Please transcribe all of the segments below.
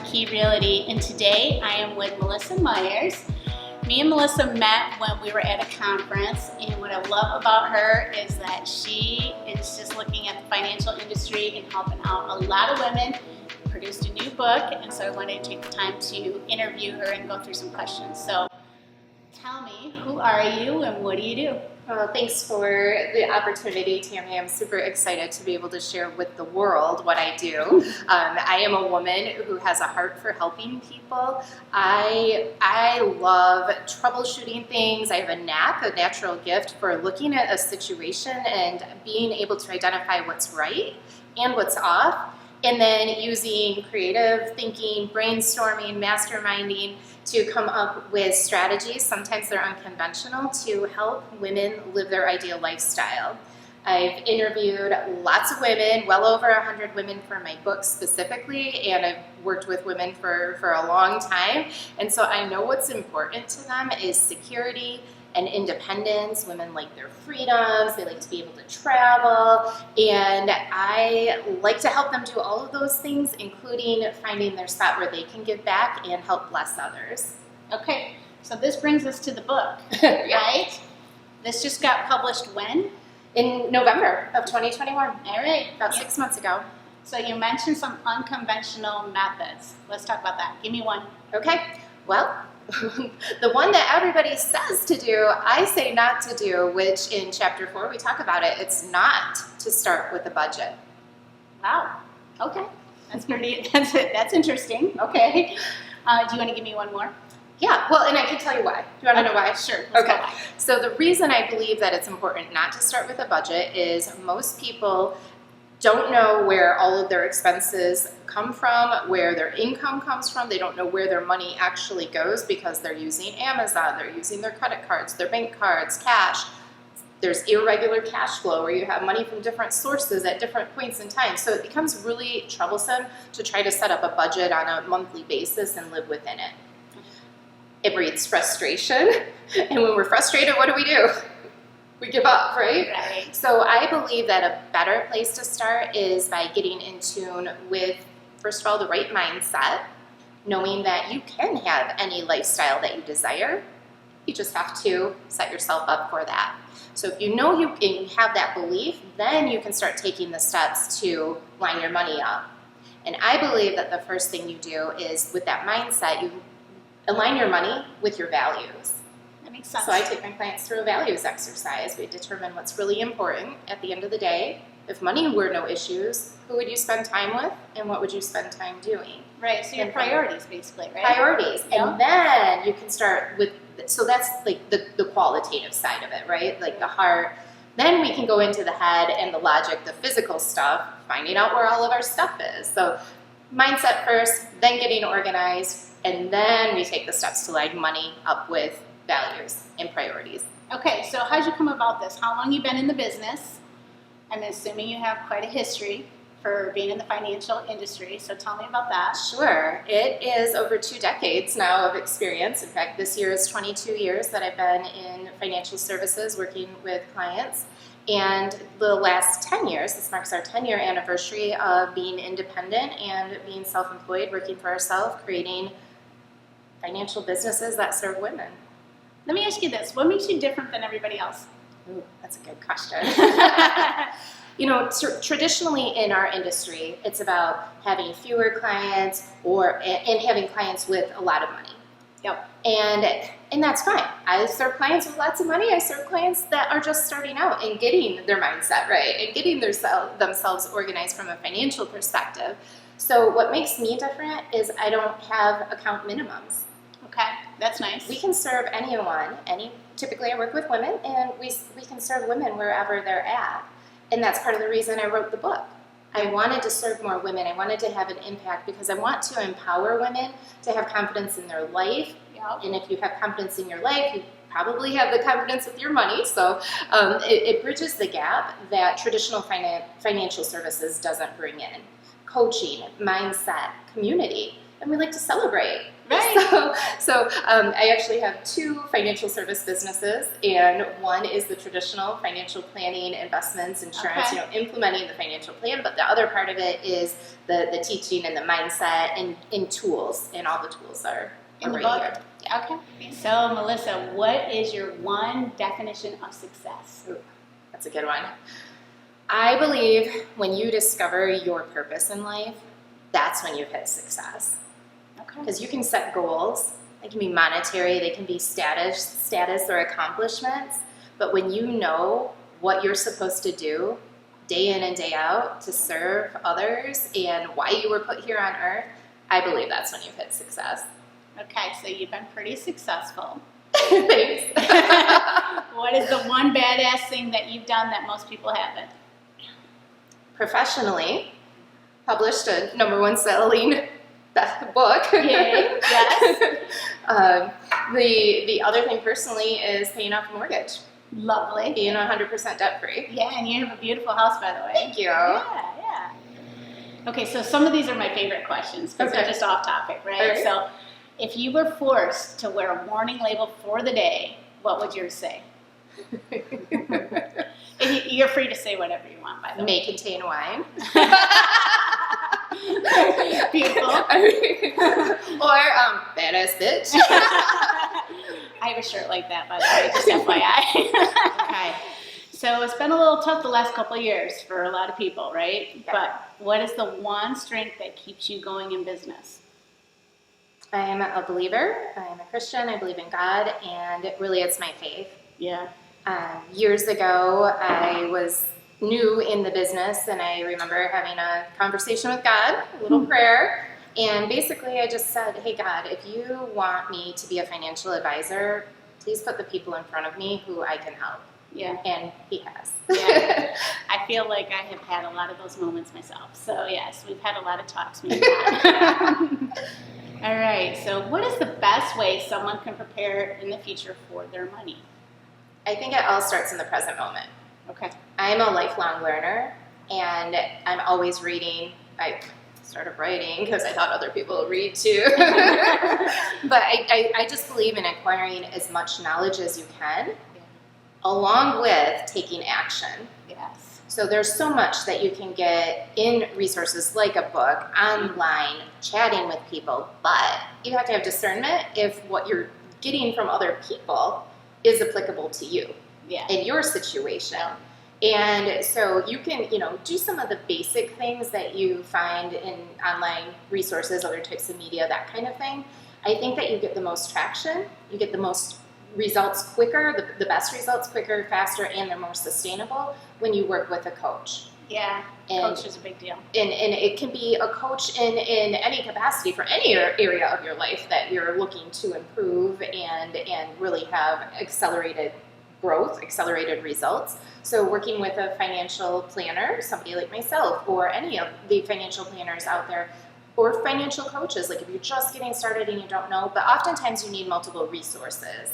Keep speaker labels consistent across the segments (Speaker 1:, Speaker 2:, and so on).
Speaker 1: Key Realty, and today I am with Melissa Myers. Me and Melissa met when we were at a conference, and what I love about her is that she is just looking at the financial industry and helping out a lot of women. Produced a new book, and so I wanted to take the time to interview her and go through some questions. So tell me, who are you and what do you do?
Speaker 2: Well, thanks for the opportunity, Tammy. I'm super excited to be able to share with the world what I do. I am a woman who has a heart for helping people. I love troubleshooting things. I have a natural gift for looking at a situation and being able to identify what's right and what's off, and then using creative thinking, brainstorming, masterminding to come up with strategies, sometimes they're unconventional, to help women live their ideal lifestyle. I've interviewed lots of women, well over 100 women for my book specifically, and I've worked with women for a long time. And so I know what's important to them is security and independence. Women like their freedoms, they like to be able to travel, and I like to help them do all of those things, including finding their spot where they can give back and help bless others.
Speaker 1: Okay, so this brings us to the book, right? This just got published when?
Speaker 2: In November of 2021.
Speaker 1: All right.
Speaker 2: About 6 months ago.
Speaker 1: So you mentioned some unconventional methods. Let's talk about that. Give me one.
Speaker 2: Okay, well, the one that everybody says to do, I say not to do, which in chapter 4 we talk about it. It's not to start with a budget.
Speaker 1: Wow. Okay. That's pretty. That's interesting. Okay. Do you want to give me one more?
Speaker 2: Yeah. Well, and I can tell you why. Do you want to know why?
Speaker 1: Sure.
Speaker 2: Okay. So the reason I believe that it's important not to start with a budget is most people don't know where all of their expenses come from, where their income comes from. They don't know where their money actually goes because they're using Amazon, they're using their credit cards, their bank cards, cash. There's irregular cash flow where you have money from different sources at different points in time. So it becomes really troublesome to try to set up a budget on a monthly basis and live within it. It breeds frustration. And when we're frustrated, what do? We give up, right?
Speaker 1: Right.
Speaker 2: So I believe that a better place to start is by getting in tune with, first of all, the right mindset, knowing that you can have any lifestyle that you desire. You just have to set yourself up for that. So if you know you have that belief, then you can start taking the steps to line your money up. And I believe that the first thing you do is, with that mindset, you align your money with your values.
Speaker 1: That makes sense.
Speaker 2: So I take my clients through a values exercise. We determine what's really important at the end of the day. If money were no issues, who would you spend time with and what would you spend time doing?
Speaker 1: Right, so your priorities basically, right?
Speaker 2: Priorities.
Speaker 1: Yeah.
Speaker 2: And then you can start with, so that's like the qualitative side of it, right? Like the heart. Then we can go into the head and the logic, the physical stuff, finding out where all of our stuff is. So mindset first, then getting organized, and then we take the steps to line money up with values and priorities.
Speaker 1: Okay, so how'd you come about this? How long you been in the business? I'm assuming you have quite a history for being in the financial industry, so tell me about that.
Speaker 2: Sure. It is over 2 decades now of experience. In fact, this year is 22 years that I've been in financial services working with clients. And the last 10 years, this marks our 10-year anniversary of being independent and being self-employed, working for ourselves, creating financial businesses that serve women.
Speaker 1: Let me ask you this. What makes you different than everybody else?
Speaker 2: Ooh, that's a good question. You know, traditionally in our industry, it's about having fewer clients and having clients with a lot of money.
Speaker 1: Yep.
Speaker 2: And that's fine. I serve clients with lots of money. I serve clients that are just starting out and getting their mindset right and getting themselves organized from a financial perspective. So what makes me different is I don't have account minimums.
Speaker 1: Okay, that's nice.
Speaker 2: We can serve anyone. Typically I work with women, and we can serve women wherever they're at. And that's part of the reason I wrote the book. I wanted to serve more women. I wanted to have an impact because I want to empower women to have confidence in their life.
Speaker 1: Yep.
Speaker 2: And if you have confidence in your life, you probably have the confidence with your money. So it bridges the gap that traditional financial services doesn't bring in. Coaching, mindset, community. And we like to celebrate.
Speaker 1: Right.
Speaker 2: So I actually have 2 financial service businesses, and one is the traditional financial planning, investments, insurance,
Speaker 1: Okay.
Speaker 2: Implementing the financial plan. But the other part of it is the teaching and the mindset and tools, and all the tools are
Speaker 1: In the
Speaker 2: right
Speaker 1: book?
Speaker 2: here.
Speaker 1: Okay. So, Melissa, what is your one definition of success?
Speaker 2: Ooh, that's a good one. I believe when you discover your purpose in life, that's when you've hit success.
Speaker 1: Okay.
Speaker 2: Because you can set goals. They can be monetary, they can be status or accomplishments. But when you know what you're supposed to do day in and day out to serve others and why you were put here on earth, I believe that's when you've hit success.
Speaker 1: Okay, so you've been pretty successful.
Speaker 2: Thanks.
Speaker 1: What is the one badass thing that you've done that most people haven't?
Speaker 2: Professionally, published a #1 selling book.
Speaker 1: Yay, yes.
Speaker 2: The other thing personally is paying off a mortgage,
Speaker 1: Lovely.
Speaker 2: being 100% debt free.
Speaker 1: Yeah, and you have a beautiful house, by the way.
Speaker 2: Thank you.
Speaker 1: Yeah. Okay, so some of these are my favorite questions because they're
Speaker 2: Okay.
Speaker 1: just off topic, right?
Speaker 2: All right.
Speaker 1: So, if you were forced to wear a warning label for the day, what would yours say? And you're free to say whatever you want, by the way.
Speaker 2: May contain wine.
Speaker 1: Beautiful.
Speaker 2: Or badass bitch.
Speaker 1: I have a shirt like that, by the way, just FYI. Okay. So it's been a little tough the last couple of years for a lot of people, right?
Speaker 2: Yeah.
Speaker 1: But what is the one strength that keeps you going in business?
Speaker 2: I am a believer. I am a Christian. I believe in God, and really it's my faith.
Speaker 1: Yeah.
Speaker 2: Years ago, I was new in the business, and I remember having a conversation with God, a little prayer, and basically I just said, hey God, if you want me to be a financial advisor, please put the people in front of me who I can help.
Speaker 1: Yeah.
Speaker 2: And he has.
Speaker 1: Yeah. I feel like I have had a lot of those moments myself. So yes, we've had a lot of talks. Me and God. All right. So what is the best way someone can prepare in the future for their money?
Speaker 2: I think it all starts in the present moment.
Speaker 1: Okay.
Speaker 2: I'm a lifelong learner, and I'm always reading. I started writing because I thought other people would read too. But I just believe in acquiring as much knowledge as you can, along with taking action.
Speaker 1: Yes.
Speaker 2: So there's so much that you can get in resources like a book, online, chatting with people, but you have to have discernment if what you're getting from other people is applicable to you
Speaker 1: Yeah.
Speaker 2: in your situation. And so you can, do some of the basic things that you find in online resources, other types of media, that kind of thing. I think that you get the most traction, you get the most results quicker, the best results quicker, faster, and they're more sustainable when you work with a coach.
Speaker 1: Yeah.
Speaker 2: And-
Speaker 1: Coach is a big deal.
Speaker 2: And it can be a coach in any capacity for any area of your life that you're looking to improve and really have accelerated growth, accelerated results. So working with a financial planner, somebody like myself, or any of the financial planners out there, or financial coaches, like if you're just getting started and you don't know, but oftentimes you need multiple resources.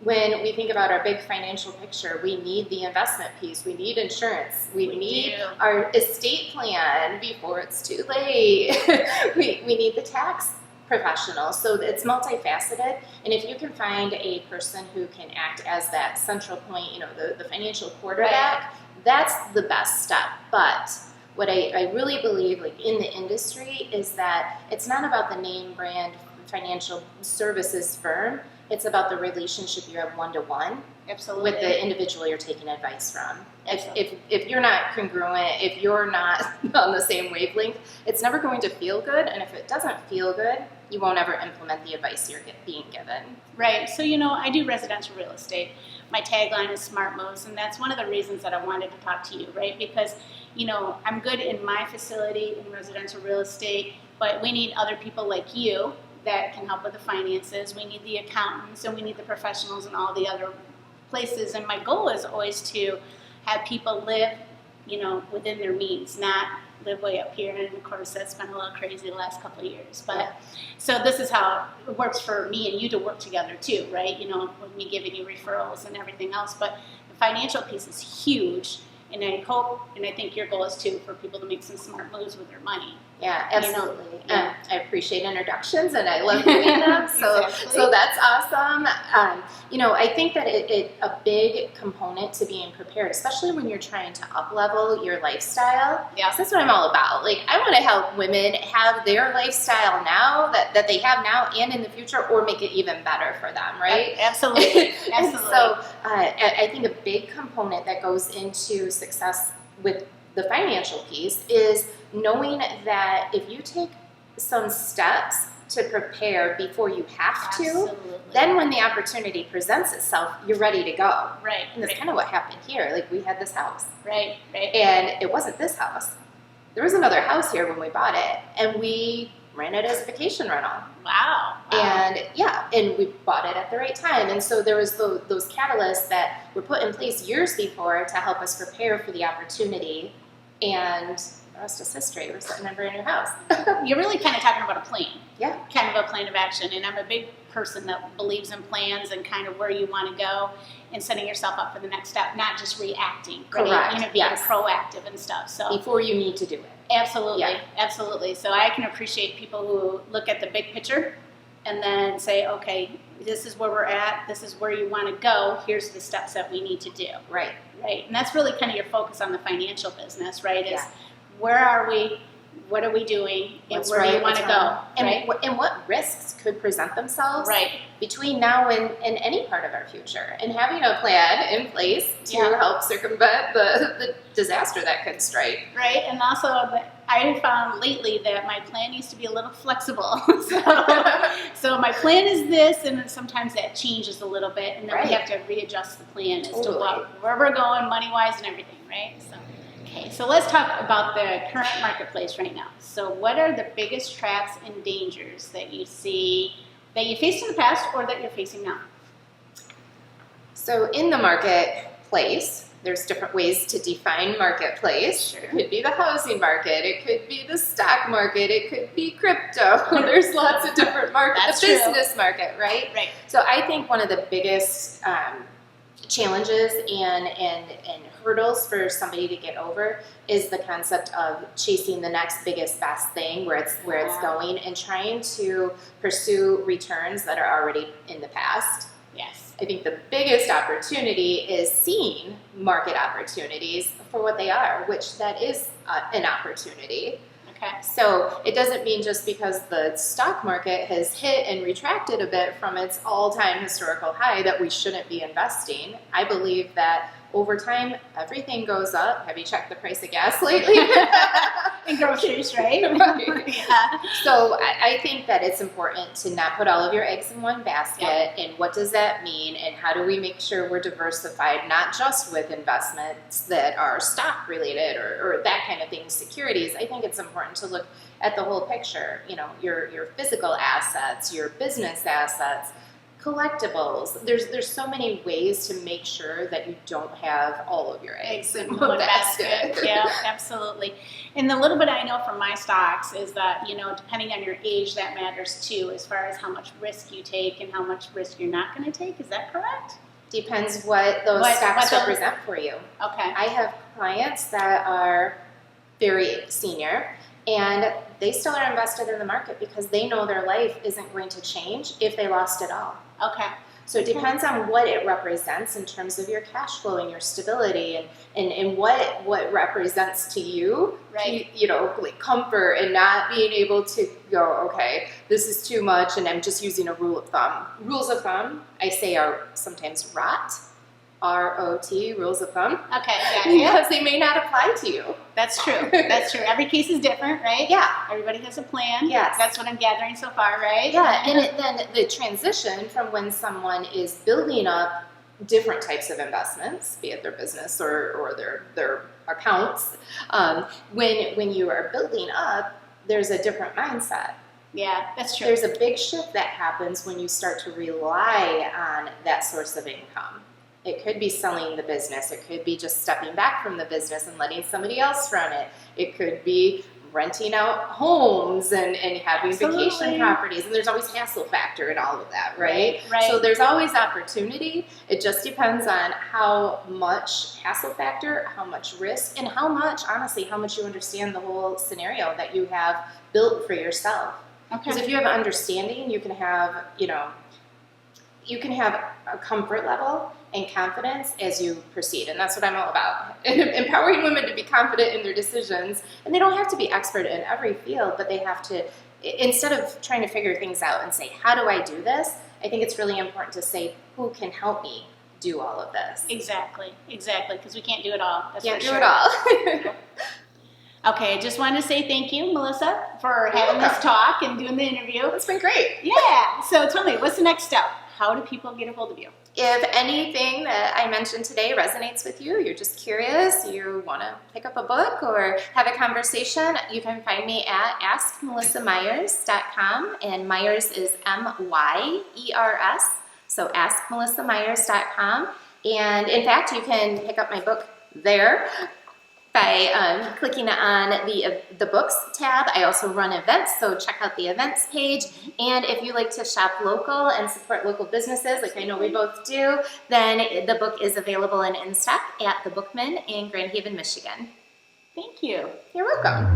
Speaker 2: When we think about our big financial picture, we need the investment piece, we need insurance, we need
Speaker 1: do.
Speaker 2: our estate plan before it's too late. we need the tax professional. So it's multifaceted. And if you can find a person who can act as that central point, the financial quarterback, that's the best step. But what I really believe, like in the industry, is that it's not about the name brand financial services firm. It's about the relationship you have one-to-one
Speaker 1: Absolutely.
Speaker 2: with the individual you're taking advice from.
Speaker 1: Absolutely.
Speaker 2: If you're not congruent, if you're not on the same wavelength, it's never going to feel good. And if it doesn't feel good, you won't ever implement the advice you're being given.
Speaker 1: Right. So, I do residential real estate. My tagline is Smart Moves, and that's one of the reasons that I wanted to talk to you, right? Because, I'm good in my facility in residential real estate, but we need other people like you that can help with the finances. We need the accountants, and we need the professionals in all the other places. And my goal is always to have people live, within their means, not live way up here. And of course, that's been a little crazy the last couple of years. But so this is how it works for me and you to work together too, right? With me giving you referrals and everything else. But the financial piece is huge. And I hope, and I think your goal is too, for people to make some smart moves with their money.
Speaker 2: Yeah,
Speaker 1: You know,
Speaker 2: absolutely.
Speaker 1: yeah.
Speaker 2: I appreciate introductions, and I love doing them.
Speaker 1: Exactly.
Speaker 2: So that's awesome. I think that a big component to being prepared, especially when you're trying to up-level your lifestyle.
Speaker 1: Yeah.
Speaker 2: So that's what I'm all about. Like, I want to help women have their lifestyle now that they have now and in the future, or make it even better for them, right?
Speaker 1: Absolutely.
Speaker 2: And
Speaker 1: Absolutely.
Speaker 2: so I think a big component that goes into success with the financial piece is knowing that if you take some steps to prepare before you have to,
Speaker 1: Absolutely.
Speaker 2: then when the opportunity presents itself, you're ready to go.
Speaker 1: Right.
Speaker 2: And that's kind of what happened here. Like, we had this house.
Speaker 1: Right. Right.
Speaker 2: And it wasn't this house. There was another house here when we bought it, and we ran it as a vacation rental.
Speaker 1: Wow.
Speaker 2: And we bought it at the right time. And so there was those catalysts that were put in place years before to help us prepare for the opportunity. And the rest is history. We're sitting in a brand new house.
Speaker 1: You're really kind of talking about a plan.
Speaker 2: Yeah.
Speaker 1: Kind of a plan of action. And I'm a big person that believes in plans and kind of where you want to go and setting yourself up for the next step, not just reacting.
Speaker 2: Correct.
Speaker 1: Right? Being
Speaker 2: Yes.
Speaker 1: proactive and stuff. So
Speaker 2: Before you need to do it.
Speaker 1: absolutely.
Speaker 2: Yeah.
Speaker 1: Absolutely. So I can appreciate people who look at the big picture and then say, okay, this is where we're at. This is where you want to go. Here's the steps that we need to do.
Speaker 2: Right.
Speaker 1: Right. And that's really kind of your focus on the financial business, right? Is
Speaker 2: Yeah.
Speaker 1: where are we? What are we doing? And
Speaker 2: What's
Speaker 1: where do
Speaker 2: right,
Speaker 1: you want to
Speaker 2: what's
Speaker 1: go?
Speaker 2: wrong. And,
Speaker 1: Right?
Speaker 2: and what risks could present themselves
Speaker 1: Right.
Speaker 2: between now and any part of our future. And having a plan in place to
Speaker 1: Yeah.
Speaker 2: help circumvent the disaster that could strike.
Speaker 1: Right. And also, I found lately that my plan needs to be a little flexible. So my plan is this, and then sometimes that changes a little bit, and then we
Speaker 2: Right.
Speaker 1: have to readjust the plan as to
Speaker 2: Totally.
Speaker 1: where we're going, money-wise and everything, right? So, okay, so let's talk about the current marketplace right now. So what are the biggest traps and dangers that you see, that you faced in the past or that you're facing now?
Speaker 2: So in the marketplace, there's different ways to define marketplace.
Speaker 1: Sure.
Speaker 2: It could be the housing market, it could be the stock market, it could be crypto. There's lots of different markets.
Speaker 1: That's
Speaker 2: the
Speaker 1: true.
Speaker 2: business market, right?
Speaker 1: Right.
Speaker 2: So I think one of the biggest challenges and hurdles for somebody to get over is the concept of chasing the next biggest best thing where it's going, and trying to pursue returns that are already in the past.
Speaker 1: Yes.
Speaker 2: I think the biggest opportunity is seeing market opportunities for what they are, which that is an opportunity.
Speaker 1: Okay.
Speaker 2: So it doesn't mean just because the stock market has hit and retracted a bit from its all-time historical high that we shouldn't be investing. I believe that over time, everything goes up. Have you checked the price of gas lately?
Speaker 1: And groceries, right?
Speaker 2: Right.
Speaker 1: Yeah.
Speaker 2: So I think that it's important to not put all of your eggs in one basket.
Speaker 1: Yep.
Speaker 2: And what does that mean? And how do we make sure we're diversified, not just with investments that are stock related or that kind of thing, securities. I think it's important to look at the whole picture. You know, your physical assets, your business assets, collectibles. There's so many ways to make sure that you don't have all of your eggs in one basket.
Speaker 1: Yeah, absolutely. And the little bit I know from my stocks is that, depending on your age, that matters too, as far as how much risk you take and how much risk you're not going to take. Is that correct?
Speaker 2: Depends what those stocks represent for you.
Speaker 1: Okay.
Speaker 2: I have clients that are very senior, and they still are invested in the market because they know their life isn't going to change if they lost it all.
Speaker 1: Okay.
Speaker 2: So it depends on what it represents in terms of your cash flow and your stability and what represents to you,
Speaker 1: Right.
Speaker 2: Like comfort and not being able to go, okay, this is too much and I'm just using a rule of thumb. Rules of thumb, I say, are sometimes ROT, R-O-T, rules of thumb.
Speaker 1: Okay, yeah.
Speaker 2: Because they may not apply to you.
Speaker 1: That's true. That's true. Every case is different, right?
Speaker 2: Yeah.
Speaker 1: Everybody has a plan.
Speaker 2: Yes.
Speaker 1: That's what I'm gathering so far, right?
Speaker 2: Yeah, and then the transition from when someone is building up different types of investments, be it their business or their accounts, when you are building up, there's a different mindset.
Speaker 1: Yeah, that's true.
Speaker 2: There's a big shift that happens when you start to rely on that source of income. It could be selling the business. It could be just stepping back from the business and letting somebody else run it. It could be renting out homes and having
Speaker 1: Absolutely.
Speaker 2: vacation properties, and there's always hassle factor in all of that, right?
Speaker 1: Right.
Speaker 2: So there's always opportunity. It just depends on how much hassle factor, how much risk, and how much you understand the whole scenario that you have built for yourself. Because if you have understanding, you can have a comfort level and confidence as you proceed. And that's what I'm all about. Empowering women to be confident in their decisions. And they don't have to be expert in every field, but they have to, instead of trying to figure things out and say, how do I do this? I think it's really important to say, who can help me do all of this?
Speaker 1: Exactly, because we can't do it all. That's
Speaker 2: Can't
Speaker 1: for
Speaker 2: do
Speaker 1: sure.
Speaker 2: it all.
Speaker 1: Okay, I just wanted to say thank you, Melissa, for having this talk and doing the interview.
Speaker 2: It's been great.
Speaker 1: Yeah, so tell me, what's the next step? How do people get a hold of you?
Speaker 2: If anything that I mentioned today resonates with you, you're just curious, you want to pick up a book or have a conversation, you can find me at askmelissamyers.com, and Myers is M-Y-E-R-S, so askmelissamyers.com. And in fact, you can pick up my book there by clicking on the books tab. I also run events, so check out the events page. And if you like to shop local and support local businesses, like I know we both do, then the book is available and in stock at the Bookman in Grand Haven, Michigan.
Speaker 1: Thank you.
Speaker 2: You're welcome.